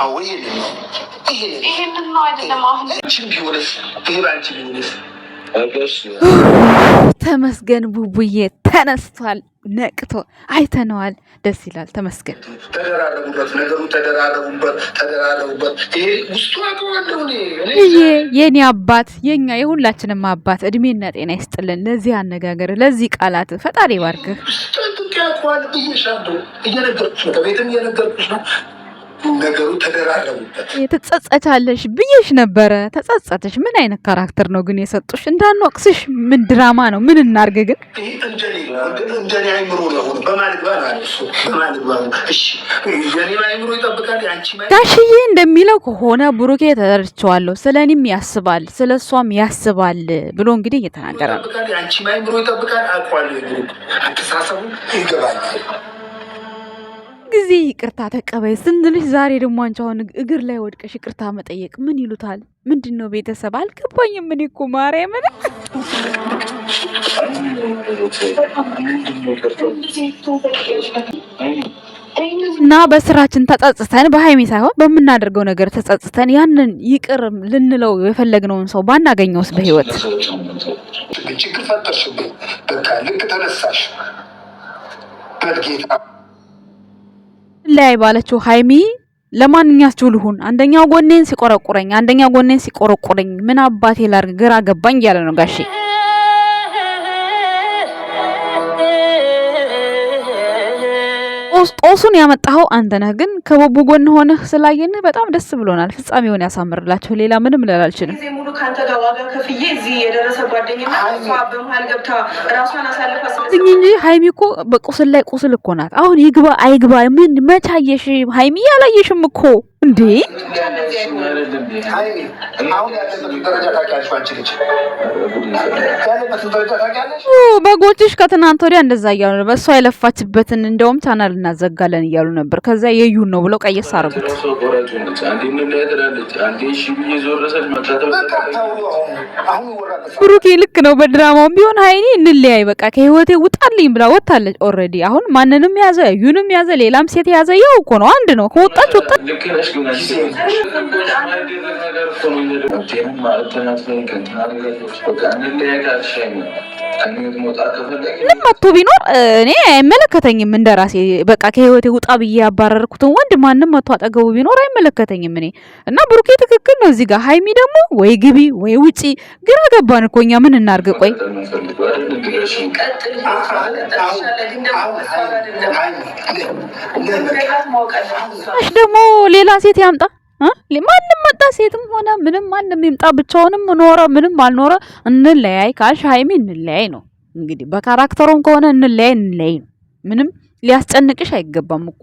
አዎ ይሄንን ነው አይደለም አሁን ቢሆንስ ይሄ ባንቺ ቢሆንስ ተመስገን ቡቡዬ ተነስቷል፣ ነቅቶ አይተነዋል። ደስ ይላል። ተመስገን ተደራረቡበት፣ ነገሩ ተደራረቡበት። ይሄ ውስጡ አቀዋለሁ ይሄ የኔ አባት የኛ የሁላችንም አባት እድሜና ጤና ይስጥልን። ለዚህ አነጋገር ለዚህ ቃላት ፈጣሪ ባርክህ። ተንቀያቋል ብዬሻለሁ። እየነገርኩሽ ነው፣ ቤትም እየነገርኩሽ ነው። ነገሩ ተደራረቡበት። የተጸጸቻለሽ ብዬሽ ነበረ። ተጸጸተሽ። ምን አይነት ካራክተር ነው ግን የሰጡሽ? እንዳንወቅስሽ ምን ድራማ ነው? ምን እናርግ ግን? እንደኔ አይምሮ ነው በማልግባ ነው። እሺ የኔ አይምሮ ይጠብቃል። አንቺ ጋሽዬ እንደሚለው ከሆነ ብሩኬ ተደርቻለሁ፣ ስለኔም ያስባል ስለሷም ያስባል ብሎ እንግዲህ እየተናገረ ነው። አንቺ አይምሮ ይጠብቃል። አቋል አተሳሰቡ ይገባል። ጊዜ ይቅርታ ተቀበይ ስንልሽ ዛሬ ደግሞ አንቺ አሁን እግር ላይ ወድቀሽ ይቅርታ መጠየቅ ምን ይሉታል? ምንድነው? ቤተሰብ አልገባኝም። ምን እኮ ማርያምን እና በስራችን ተጸጽተን በሃይሚ ሳይሆን በምናደርገው ነገር ተጸጽተን ያንን ይቅር ልንለው የፈለግነውን ሰው ባናገኘውስ በህይወት ችግር ፈጠርሽብኝ። በቃ ልክ ተነሳሽ በጌታ ላይ ባለችው ሃይሚ ለማንኛችሁ ልሁን? አንደኛው ጎኔን ሲቆረቁረኝ አንደኛው ጎኔን ሲቆረቁረኝ ምን አባቴ ላርግ ግራ ገባኝ እያለ ነው ጋሼ። ጦሱን ያመጣኸው አንተ ነህ፣ ግን ከቦቡ ጎን ሆነህ ስላየን በጣም ደስ ብሎናል። ፍጻሜውን ያሳምርላችሁ። ሌላ ምንም ልል አልችልም። ሙሉ ካንተ ጋር ዋጋ ከፍዬ እዚህ የደረሰ ጓደኝነት በመሀል ገብታ ራሷን አሳልፋ እንጂ ሃይሚ እኮ በቁስል ላይ ቁስል እኮ ናት። አሁን ይግባ አይግባ ምን መቻየሽ? ሃይሚ ያላየሽም እኮ እንዴ በጎችሽ ከትናንት ወዲያ እንደዛ እያሉ ነበር። እሷ የለፋችበትን እንደውም ቻናል እናዘጋለን እያሉ ነበር። ከዛ የዩን ነው ብለው ቀየስ አረጉት። ብሩኬ ልክ ነው። በድራማውም ቢሆን ሃይኒ እንለያይ በቃ ከህይወቴ ውጣልኝ ብላ ወጣለች ኦልሬዲ። አሁን ማንንም ያዘ ዩንም ያዘ ሌላም ሴት ያዘ ያው እኮ ነው፣ አንድ ነው። ከወጣች ወጣች። ምንም መጥቶ ቢኖር እኔ አይመለከተኝም። እንደራሴ በቃ ከህይወቴ ውጣ ብዬ ያባረርኩትን ወንድ ማንም መጥቶ አጠገቡ ቢኖር አይመለከተኝም እኔ እና ብሩኬ ትክክል ነው እዚህ ጋር። ሃይሚ ደግሞ ወይ ግቢ ወይ ውጪ ግራ ገባን እኮ እኛ ምን እናርግ? ቆይ ደግሞ ሌላ ሴት ያምጣ ማንም መጣ ሴትም ሆነ ምንም ማንም ይምጣ ብቻውንም ኖረ ምንም አልኖረ እንለያይ ካልሽ ሃይሚ እንለያይ ነው እንግዲህ። በካራክተሩን ከሆነ እንለያይ ነው። ምንም ሊያስጨንቅሽ አይገባም እኮ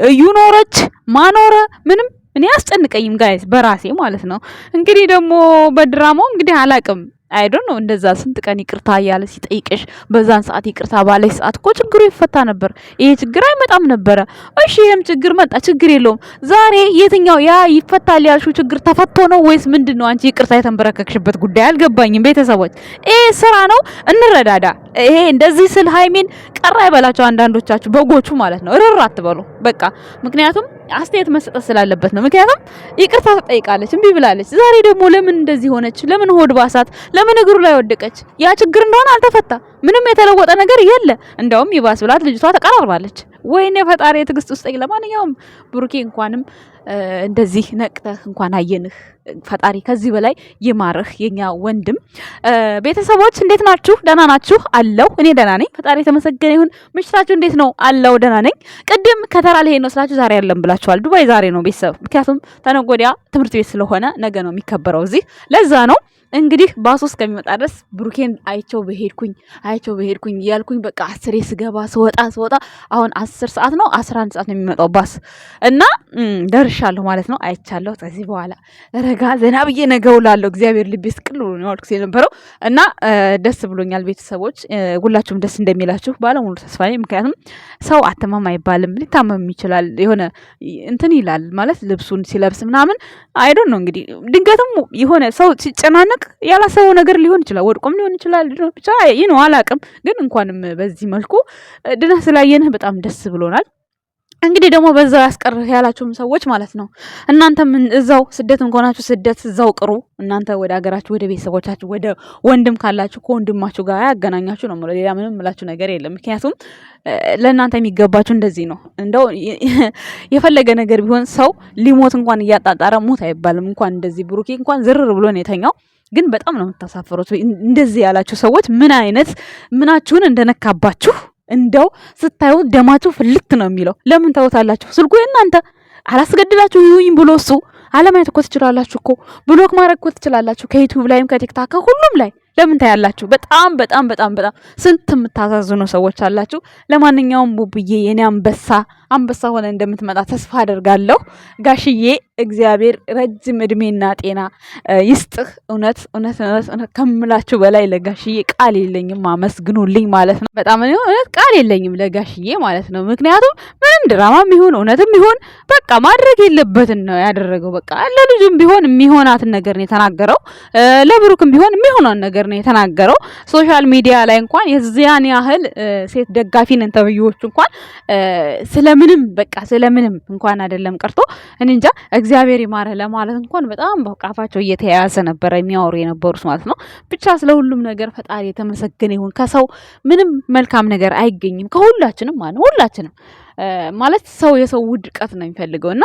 እዩ ኖረች ማኖረ ምንም እኔ አስጨንቀኝም ጋይስ በራሴ ማለት ነው። እንግዲህ ደግሞ በድራማው እንግዲህ አላቅም አይዶን ነው እንደዛ ስንት ቀን ይቅርታ ያለ ሲጠይቅሽ በዛን ሰዓት ይቅርታ ባለሽ ሰዓት እኮ ችግሩ ይፈታ ነበር። ይሄ ችግር አይመጣም ነበረ። እሺ ይሄም ችግር መጣ፣ ችግር የለውም። ዛሬ የትኛው ያ ይፈታል ያልሽው ችግር ተፈቶ ነው ወይስ ምንድነው? አንቺ ይቅርታ የተንበረከክሽበት ጉዳይ አልገባኝም። ቤተሰቦች ይሄ ስራ ነው፣ እንረዳዳ። ይሄ እንደዚህ ስል ሃይሚን ቀራ ይበላቸው አንዳንዶቻችሁ በጎቹ ማለት ነው። እርር አትበሉ በቃ። ምክንያቱም አስተያየት መስጠት ስላለበት ነው። ምክንያቱም ይቅርታ ተጠይቃለች እምቢ ብላለች። ዛሬ ደግሞ ለምን እንደዚህ ሆነች? ለምን ሆድ ባሳት? ለምን እግሩ ላይ ወደቀች? ያ ችግር እንደሆነ አልተፈታ። ምንም የተለወጠ ነገር የለ። እንደውም ይባስ ብላት ልጅቷ ተቀራርባለች። ወይኔ ፈጣሪ ትዕግስት ውስጥ። ለማንኛውም ብሩኬ እንኳንም እንደዚህ ነቅተህ እንኳን አየንህ። ፈጣሪ ከዚህ በላይ ይማርህ የኛ ወንድም። ቤተሰቦች እንዴት ናችሁ? ደህና ናችሁ? አለው እኔ ደህና ነኝ። ፈጣሪ የተመሰገነ ይሁን። ምሽታችሁ እንዴት ነው? አለው ደህና ነኝ። ቅድም ከተራ ልሄድ ነው ስላችሁ ዛሬ ያለም ብላችኋል። ዱባይ ዛሬ ነው ቤተሰብ። ምክንያቱም ተነገ ወዲያ ትምህርት ቤት ስለሆነ ነገ ነው የሚከበረው እዚህ። ለዛ ነው እንግዲህ ባስ ውስጥ ከሚመጣ ድረስ ብሩኬን አይቸው በሄድኩኝ እያልኩኝ በቃ 10 ስገባ ስወጣ አሁን 10 ሰዓት ነው 11 ሰዓት ነው የሚመጣው ባስ እና ደርሻለሁ ማለት ነው። አይቻለሁ። ከዚህ በኋላ ረጋ ዘና ብዬ ነገ ውላለሁ። እግዚአብሔር ልቤ ስቅል ብሎ ነው አልኩት የነበረው እና ደስ ብሎኛል። ቤተሰቦች ሁላችሁም ደስ እንደሚላችሁ ባለሙሉ ተስፋ ነኝ። ምክንያቱም ሰው አተማም አይባልም፣ ሊታመም ይችላል። የሆነ እንትን ይላል ማለት ልብሱን ሲለብስ ምናምን አይዶን ነው እንግዲህ ድንገትም የሆነ ሰው ሲጨናነቅ ያላሰበው ነገር ሊሆን ይችላል። ወድቆም ሊሆን ይችላል። ብቻ አላቅም። ግን እንኳንም በዚህ መልኩ ድነህ ስላየንህ በጣም ደስ ብሎናል። እንግዲህ ደግሞ በዛው ያስቀርህ ያላችሁም ሰዎች ማለት ነው እናንተም እዛው ስደትም ከሆናችሁ ስደት እዛው ቅሩ። እናንተ ወደ ሀገራችሁ ወደ ቤተሰቦቻችሁ ወደ ወንድም ካላችሁ ከወንድማችሁ ጋር ያገናኛችሁ ነው ማለት ሌላ ምንም ምላችሁ ነገር የለም። ምክንያቱም ለእናንተ የሚገባችሁ እንደዚህ ነው። እንደው የፈለገ ነገር ቢሆን ሰው ሊሞት እንኳን እያጣጣረ ሞት አይባልም። እንኳን እንደዚህ ብሩኬ እንኳን ዝርር ብሎ ነው የተኛው። ግን በጣም ነው የምታሳፍሩት። እንደዚህ ያላችሁ ሰዎች ምን አይነት ምናችሁን እንደነካባችሁ እንደው ስታዩ ደማችሁ ፍልት ነው የሚለው። ለምን ታውታላችሁ? ስልኩ የእናንተ አላስገድላችሁ ይሁን ብሎ እሱ አለማየት እኮ ትችላላችሁ እኮ ብሎክ ማድረግ እኮ ትችላላችሁ። ከዩቲዩብ ላይም ከቲክታክ ከሁሉም ላይ ለምን ታያላችሁ? በጣም በጣም በጣም በጣም ስንት የምታሳዝኑ ሰዎች አላችሁ። ለማንኛውም ቡቡዬ የኔ አንበሳ ሆነ እንደምትመጣ ተስፋ አደርጋለሁ። ጋሽዬ እግዚአብሔር ረጅም እድሜና ጤና ይስጥህ። እውነት እውነት እውነት ከምላችሁ በላይ ለጋሽዬ ቃል የለኝም። አመስግኑልኝ ማለት ነው። በጣም እውነት ቃል የለኝም ለጋሽዬ ማለት ነው። ምክንያቱም ምንም ድራማም ይሁን እውነትም ይሁን በቃ ማድረግ የለበትን ነው ያደረገው። በቃ ለልጁም ቢሆን የሚሆናትን ነገር ነው የተናገረው። ለብሩክም ቢሆን የሚሆነውን ነገር ነው የተናገረው። ሶሻል ሚዲያ ላይ እንኳን የዚያን ያህል ሴት ደጋፊ ነን ተብዬዎች እንኳን ስለምንም በቃ ስለምንም እንኳን አይደለም ቀርቶ እኔ እንጃ እግዚአብሔር ይማረ ለማለት እንኳን በጣም በቃፋቸው እየተያያዘ ነበር የሚያወሩ የነበሩት ማለት ነው። ብቻ ስለሁሉም ነገር ፈጣሪ የተመሰገነ ይሁን። ከሰው ምንም መልካም ነገር አይገኝም ከሁላችንም ማለት ሁላችንም ማለት ሰው የሰው ውድቀት ነው የሚፈልገው እና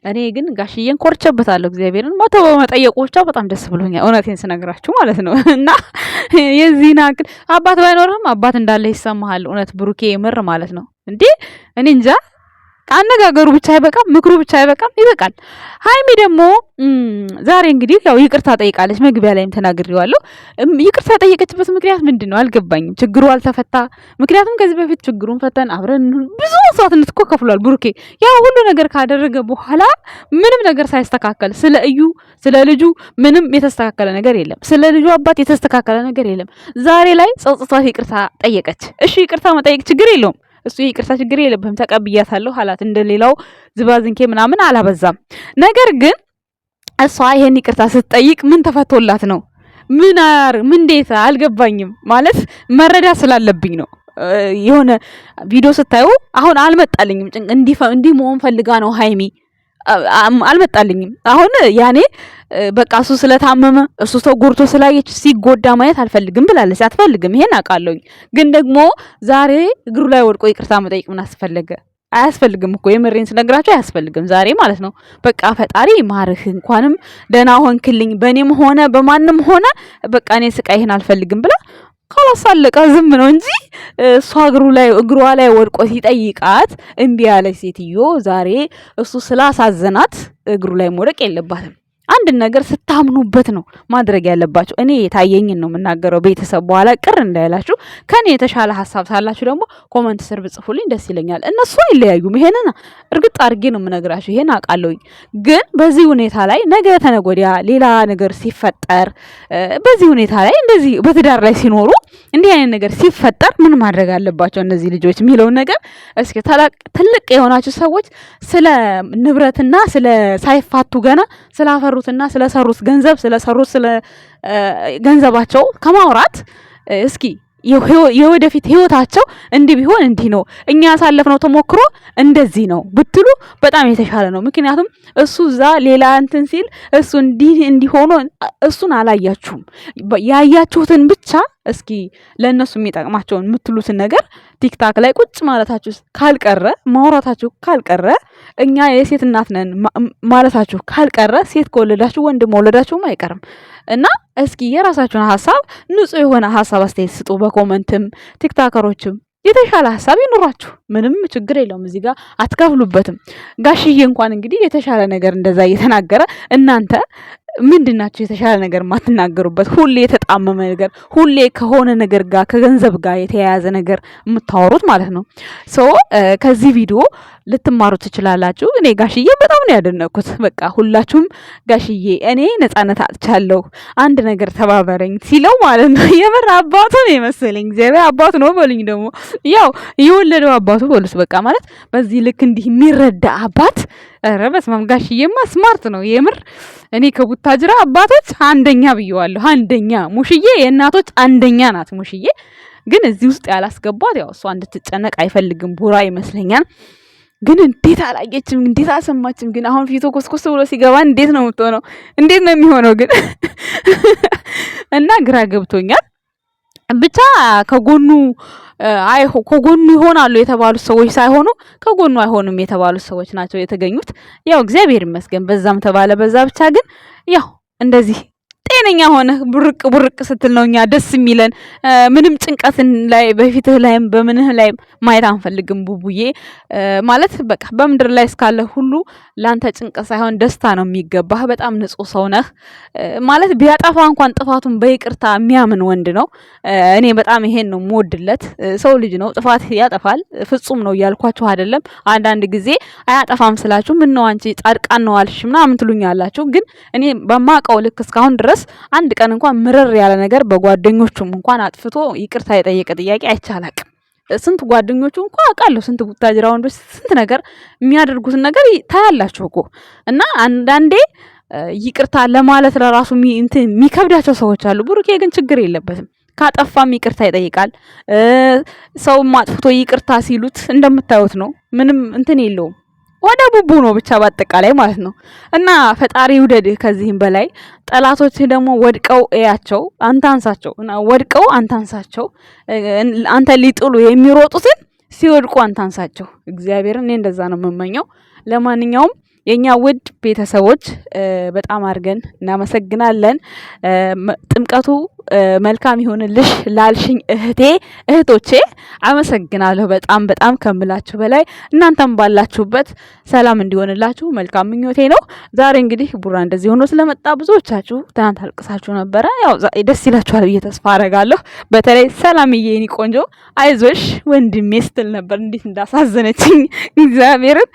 እኔ ግን ጋሽዬን ኮርቸበታለሁ። እግዚአብሔርን መቶ በመጠየቁ ብቻ በጣም ደስ ብሎኛል። እውነቴን ስነግራችሁ ማለት ነው እና የዚህን አክል አባት ባይኖርም አባት እንዳለ ይሰማሃል። እውነት ብሩኬ የምር ማለት ነው እንዴ እኔ እንጃ አነጋገሩ ብቻ አይበቃም፣ ምክሩ ብቻ አይበቃም፣ ይበቃል። ሃይሚ ደግሞ ዛሬ እንግዲህ ያው ይቅርታ ጠይቃለች። መግቢያ ላይም ተናግሬዋለሁ። ይቅርታ ጠየቀችበት ምክንያት ምንድን ነው አልገባኝም። ችግሩ አልተፈታ። ምክንያቱም ከዚህ በፊት ችግሩን ፈተን አብረን ብዙ መስዋዕትነት እኮ ከፍሏል ብሩኬ። ያው ሁሉ ነገር ካደረገ በኋላ ምንም ነገር ሳይስተካከል ስለ እዩ ስለ ልጁ ምንም የተስተካከለ ነገር የለም። ስለ ልጁ አባት የተስተካከለ ነገር የለም። ዛሬ ላይ ጸጽቷት ይቅርታ ጠየቀች። እሺ ይቅርታ መጠየቅ ችግር የለውም። እሱ ይቅርታ ችግር የለብህም ተቀብያታለሁ አላት። እንደሌላው ዝባዝንኬ ምናምን አላበዛም። ነገር ግን እሷ ይሄን ይቅርታ ስትጠይቅ ምን ተፈቶላት ነው? ምን እንዴት አልገባኝም። ማለት መረዳ ስላለብኝ ነው። የሆነ ቪዲዮ ስታዩ አሁን አልመጣልኝም። እንዲህ መሆን ፈልጋ ነው ሃይሚ አልመጣልኝም። አሁን ያኔ በቃ እሱ ስለታመመ እሱ ተጎድቶ ስላየች ሲጎዳ ማየት አልፈልግም ብላለች። አትፈልግም፣ ይሄን አውቃለሁኝ። ግን ደግሞ ዛሬ እግሩ ላይ ወድቆ ይቅርታ መጠየቅ ምን አስፈለገ? አያስፈልግም እኮ የምሬን ስነግራቸው አያስፈልግም። ዛሬ ማለት ነው በቃ ፈጣሪ ማርህ እንኳንም ደህና ሆንክልኝ፣ በእኔም ሆነ በማንም ሆነ በቃ እኔ ስቃይህን አልፈልግም ብላ ካላሳለቀ ዝም ነው እንጂ እሷ እግሯ ላይ ወድቆ ሲጠይቃት እምቢ ያለች ሴትዮ ዛሬ እሱ ስላሳዘናት እግሩ ላይ መውደቅ የለባትም። አንድ ነገር ስታምኑበት ነው ማድረግ ያለባችሁ። እኔ የታየኝን ነው የምናገረው። ቤተሰብ በኋላ ቅር እንዳይላችሁ ከኔ የተሻለ ሀሳብ ሳላችሁ ደግሞ ኮመንት ስር ብጽፉልኝ ደስ ይለኛል። እነሱ አይለያዩም። ይሄንን እርግጥ አድርጌ ነው የምነግራችሁ። ይሄን አውቃለሁኝ። ግን በዚህ ሁኔታ ላይ ነገ ተነገ ወዲያ ሌላ ነገር ሲፈጠር በዚህ ሁኔታ ላይ እንደዚህ በትዳር ላይ ሲኖሩ እንዲህ አይነት ነገር ሲፈጠር ምን ማድረግ አለባቸው እነዚህ ልጆች የሚለውን ነገር እስኪ ትልቅ የሆናችሁ ሰዎች ስለ ንብረትና ስለ ሳይፋቱ ገና ስላፈሩትና ስለሰሩት ገንዘብ ስለሰሩት ስለ ገንዘባቸው ከማውራት እስኪ የወደፊት ህይወታቸው እንዲህ ቢሆን እንዲህ ነው እኛ ያሳለፍነው ተሞክሮ እንደዚህ ነው ብትሉ በጣም የተሻለ ነው። ምክንያቱም እሱ እዛ ሌላ እንትን ሲል እሱ እንዲሆኑ እሱን አላያችሁም። ያያችሁትን ብቻ እስኪ ለእነሱ የሚጠቅማቸውን የምትሉትን ነገር ቲክታክ ላይ ቁጭ ማለታችሁ ካልቀረ ማውራታችሁ ካልቀረ እኛ የሴት እናት ነን ማለታችሁ ካልቀረ ሴት ከወለዳችሁ ወንድ መውለዳችሁም አይቀርም እና እስኪ የራሳችሁን ሀሳብ ንጹህ የሆነ ሀሳብ አስተያየት ስጡ። በኮመንትም ቲክታከሮችም የተሻለ ሀሳብ ይኑራችሁ። ምንም ችግር የለውም። እዚህ ጋር አትከፍሉበትም። ጋሽዬ እንኳን እንግዲህ የተሻለ ነገር እንደዛ እየተናገረ እናንተ ምንድናችሁ የተሻለ ነገር ማትናገሩበት? ሁሌ የተጣመመ ነገር፣ ሁሌ ከሆነ ነገር ጋር ከገንዘብ ጋር የተያያዘ ነገር የምታወሩት ማለት ነው። ሶ ከዚህ ቪዲዮ ልትማሩ ትችላላችሁ። እኔ ጋሽዬ በጣም ነው ያደነኩት። በቃ ሁላችሁም ጋሽዬ እኔ ነፃነት አጥቻለሁ አንድ ነገር ተባበረኝ ሲለው ማለት ነው የምር አባቱ ነው የመሰለኝ። እግዚአብሔር አባቱ ነው በሉኝ። ደግሞ ያው የወለደው አባቱ በሉስ በቃ ማለት በዚህ ልክ እንዲህ የሚረዳ አባት ኧረ በስመ አብ ጋሽዬማ ስማርት ነው የምር። እኔ ከቡታጅራ አባቶች አንደኛ ብየዋለሁ። አንደኛ ሙሽዬ የእናቶች አንደኛ ናት ሙሽዬ። ግን እዚህ ውስጥ ያላስገባት ያው እሷ እንድትጨነቅ አይፈልግም ቡራ ይመስለኛል። ግን እንዴት አላየችም? እንዴት አልሰማችም? ግን አሁን ፊቱ ኮስኮስ ብሎ ሲገባ እንዴት ነው የምትሆነው? እንዴት ነው የሚሆነው ግን? እና ግራ ገብቶኛል። ብቻ ከጎኑ ይሆናሉ የተባሉት ሰዎች ሳይሆኑ ከጎኑ አይሆኑም የተባሉት ሰዎች ናቸው የተገኙት። ያው እግዚአብሔር ይመስገን በዛም ተባለ በዛ ብቻ ግን ያው እንደዚህ ጤነኛ ሆነ ቡርቅ ስትል ነው እኛ ደስ የሚለን። ምንም ጭንቀትን ላይ በፊትህ ላይም በምንህ ላይ ማየት አንፈልግም። ቡቡዬ ማለት በቃ በምድር ላይ እስካለ ሁሉ ላንተ ጭንቀት ሳይሆን ደስታ ነው የሚገባህ። በጣም ንጹህ ሰው ነህ ማለት ቢያጠፋ እንኳን ጥፋቱን በይቅርታ የሚያምን ወንድ ነው። እኔ በጣም ይሄን ነው የምወድለት። ሰው ልጅ ነው፣ ጥፋት ያጠፋል። ፍጹም ነው እያልኳችሁ አይደለም። አንዳንድ ጊዜ አያጠፋም ስላችሁ ምን ነው አንቺ ጻድቃን ነው አልሽ ምናምን ትሉኛላችሁ። ግን እኔ በማውቀው ልክ እስካሁን ድረስ አንድ ቀን እንኳን ምርር ያለ ነገር በጓደኞቹም እንኳን አጥፍቶ ይቅርታ የጠየቀ ጥያቄ አይቻላቅም። ስንት ጓደኞቹ እንኳን አውቃለሁ፣ ስንት ቡታጅራ ወንዶች ስንት ነገር የሚያደርጉትን ነገር ታያላችሁ እኮ። እና አንዳንዴ ይቅርታ ለማለት ለራሱ የሚከብዳቸው ሰዎች አሉ። ብሩኬ ግን ችግር የለበትም። ካጠፋም ይቅርታ ይጠይቃል። ሰውም አጥፍቶ ይቅርታ ሲሉት እንደምታዩት ነው። ምንም እንትን የለውም። ወደ ቡቡ ነው ብቻ በአጠቃላይ ማለት ነው። እና ፈጣሪ ውደድህ ከዚህም በላይ ጠላቶች ደግሞ ወድቀው እያቸው አንተ አንሳቸው እና ወድቀው አንተ አንሳቸው። አንተ ሊጥሉ የሚሮጡትን ሲወድቁ አንተ አንሳቸው። እግዚአብሔርን እኔ እንደዛ ነው የምመኘው። ለማንኛውም የኛ ውድ ቤተሰቦች በጣም አድርገን እናመሰግናለን። ጥምቀቱ መልካም ይሁንልሽ ላልሽኝ እህቶቼ አመሰግናለሁ። በጣም ከምላችሁ በላይ እናንተም ባላችሁበት ሰላም እንዲሆንላችሁ መልካም ምኞቴ ነው። ዛሬ እንግዲህ ቡራ እንደዚህ ሆኖ ስለመጣ ብዙዎቻችሁ ትናንት አልቅሳችሁ ነበረ። ያው ደስ ይላችኋል ብዬ ተስፋ አደርጋለሁ። በተለይ ሰላምዬ የኔ ቆንጆ አይዞሽ ወንድሜ ስትል ነበር። እንዴት እንዳሳዘነችኝ እግዚአብሔርን።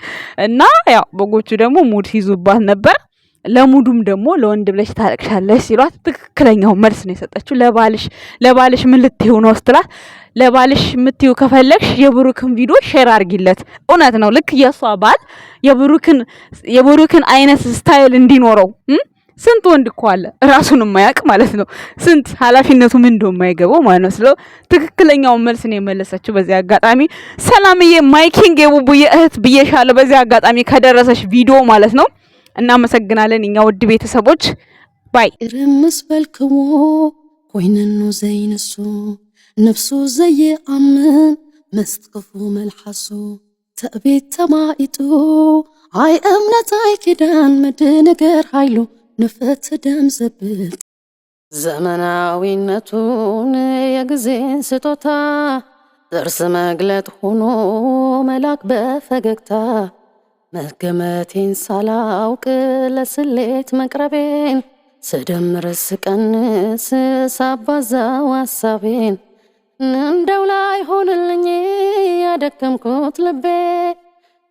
እና ያው በጎቹ ደግሞ ሙድ ሲይዙባት ነበር። ለሙዱም ደግሞ ለወንድ ብለሽ ታለቅሻለሽ ሲሏት ትክክለኛው መልስ ነው የሰጠችው። ለባልሽ ምን ልትይው ነው ስትላት ለባልሽ የምትይው ከፈለግሽ የብሩክን ቪዲዮ ሼር አድርጊለት። እውነት ነው። ልክ የሷ ባል የብሩክን አይነት ስታይል እንዲኖረው ስንት ወንድ እኮ አለ ራሱን የማያውቅ ማለት ነው። ስንት ኃላፊነቱ ምን እንደማይገባው ማለት ነው። ስለ ትክክለኛው መልስ ነው የመለሰችው። በዚህ አጋጣሚ ሰላምዬ ማይኪንግ የቡቡዬ እህት ብዬሻለሁ። በዚህ አጋጣሚ ከደረሰሽ ቪዲዮ ማለት ነው። እናመሰግናለን እኛ ውድ ቤተሰቦች ባይ رمس بالكمو ويننو زينسو نفسو زي أمن مستقفو ملحسو تأبيت تمايتو عاي أمنة عاي كدان مدنقر هايلو نفت دم زبلت زمناوينتون يقزين ستوتا درس مقلت هونو ملاك بفققتا መገመቴን ሳላውቅ ለስሌት መቅረቤን ስደምር ስቀንስ ሳባዛው ሀሳቤን እንደው ላይ ሆንልኝ ያደከምኩት ልቤ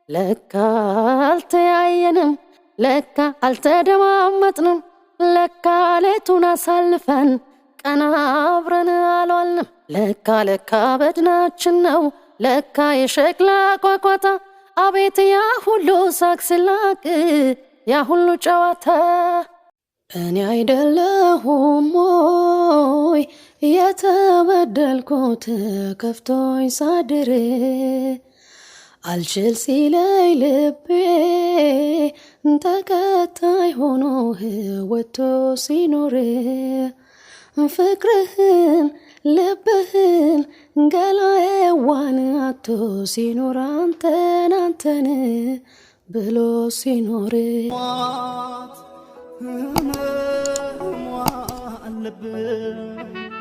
ለካ አልተያየንም፣ ለካ አልተደማመጥንም፣ ለካ ሌቱን አሳልፈን ቀና አብረን አልዋልንም፣ ለካ በድናችን ነው ለካ የሸክላ ቋቋታ አቤት ያ ሁሉ ሳክስላቅ ያ ሁሉ ጨዋታ እኔ አይደለሁም ወይ የተበደልኩት ከፍቶኝ ሳድር አልችል ሲለይ ልቤ ተከታይ ሆኖ ወጥቶ ሲኖር ፍቅርህን ልብህን ገላዬዋን አቶ ሲኖር አንተን ብሎ ሲኖር አለብን